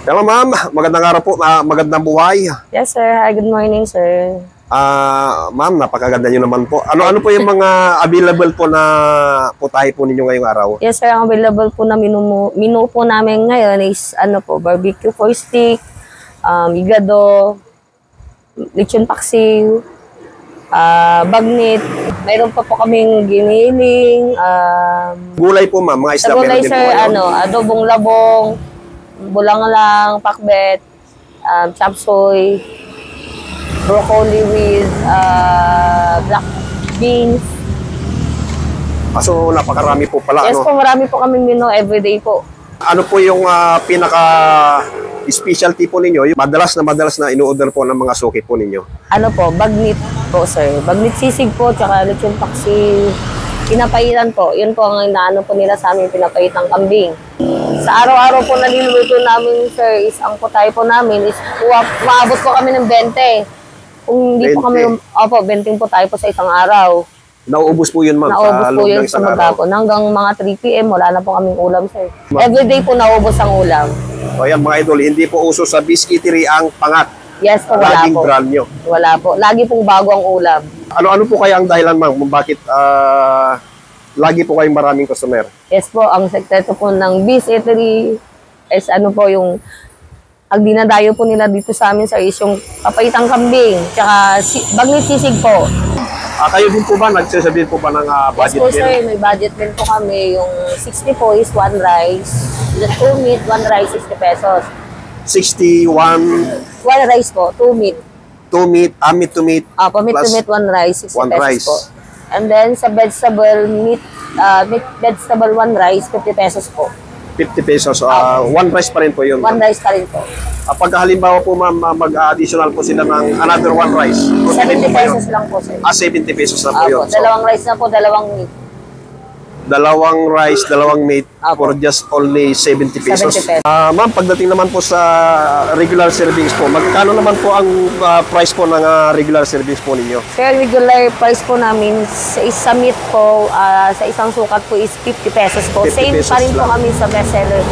Hello ma'am, magandang araw po, magandang buhay. Yes, sir. Hi, good morning, sir. Ma'am, napakaganda nyo naman po. Ano po yung mga available po na putahe po ninyo ngayong araw? Yes, sir. Ang available po na menu po namin ngayon is barbecue for steak, igado, lechon paksiw, bagnit. Mayroon pa po kaming giniling. Gulay po ma'am, mga isda. Sa gulay, sir, adobong labong, bulanglang, pakbet, chop suey, broccoli with black beans. So, napakarami po pala. Yes po, marami po kaming menu everyday po. Ano po yung pinaka-specialty po ninyo? Madalas na ino-order po ng mga suki po ninyo? Ano po, bagnit po, sir. Bagnit sisig po, tsaka lechon paksiw. Pinapaitan po. Yun po ang inaano po nila sa amin, pinapaitan kambing. Sa araw-araw po na niluluto namin, sir, is ang putay po namin is maabot po kami ng 20. Kung hindi 20. Po kami, 20 po tayo po sa isang araw. Nauubos po yun, ma'am? Nauubos po yun sa maghapon. Hanggang mga 3 p.m. wala na po kaming ulam, sir. Everyday po nauubos ang ulam. O yan, mga idol, hindi po uso sa Biscuitery ang pangat. Yes po, wala po. Brand nyo. Wala po. Lagi pong bago ang ulam. Ano po kaya ang dahilan, ma'am, kung bakit lagi po kayong maraming customer? Yes po, ang sekreto po ng Biscuitery is yung ang dinadayo po nila dito sa amin, sir, is yung papaitang kambing, tsaka bagnit sisig po. Kayo din po ba, nagsasabihin po ba ng budget meal? Yes po, sir, may budget meal po kami. Yung 60 po is 1 rice, 2 meat, 1 rice, 60 pesos. 61? 1 rice po, 2 meat. 2 meat, meat to meat. Meat to meat, 1 rice, 60 1 pesos rice. po. And then sa vegetable, vegetable 1 rice, 50 pesos po. 50 pesos. 1 rice pa rin po yun. 1 rice pa rin po. Pagka halimbawa po, ma'am, mag-additional po sila ng another 1 rice. 70 pesos lang po, sir. 70 pesos na po yun. Dalawang rice na po, dalawang meat. Dalawang rice, dalawang meat for just only 70 pesos. 70 pesos. Ma'am, pagdating naman po sa regular servings po, magkano naman po ang price po ng regular servings po ninyo? Sir, regular price po namin sa meat po, sa isang sukat po is 50 pesos po. 50 Same pesos pa rin po lang. kami sa bestseller.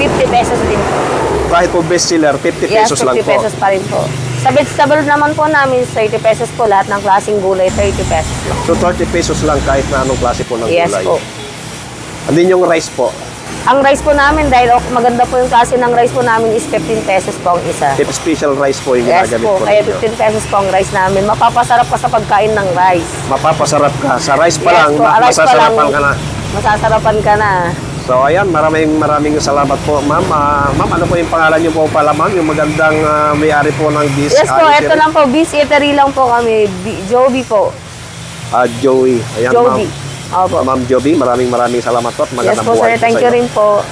50 pesos din po. Kahit po bestseller, 50 pesos lang po. 50 pesos pa rin po. Sa vegetable naman po namin, 30 pesos po lahat ng klaseng gulay, 30 pesos lang. So 30 pesos lang kahit na anong klase po ng Yes gulay. po. And then yung rice po? Ang rice po namin, dahil maganda po yung klase ng rice po namin is 15 pesos po ang isa. Special rice po yung Yes ginagamit po, po kaya ninyo. 15 pesos po ang rice namin. Mapapasarap ka sa pagkain ng rice. Mapapasarap ka. Sa rice pa Yes lang, po, rice pa masasarapan lang, ka na. Masasarapan ka na. So ayan, maraming salamat po, ma'am. Ma'am, ano po yung pangalan niyo po pala, ma'am? Yung magandang may-ari po ng Bis. Yes po, ito lang po, Biscuitery lang po kami. Joby po. Joey. Ayan, Joby. ma'am. Ma'am Joby, maraming salamat po at Yes magandang po, buhay sir. Thank sa you inyo. rin po.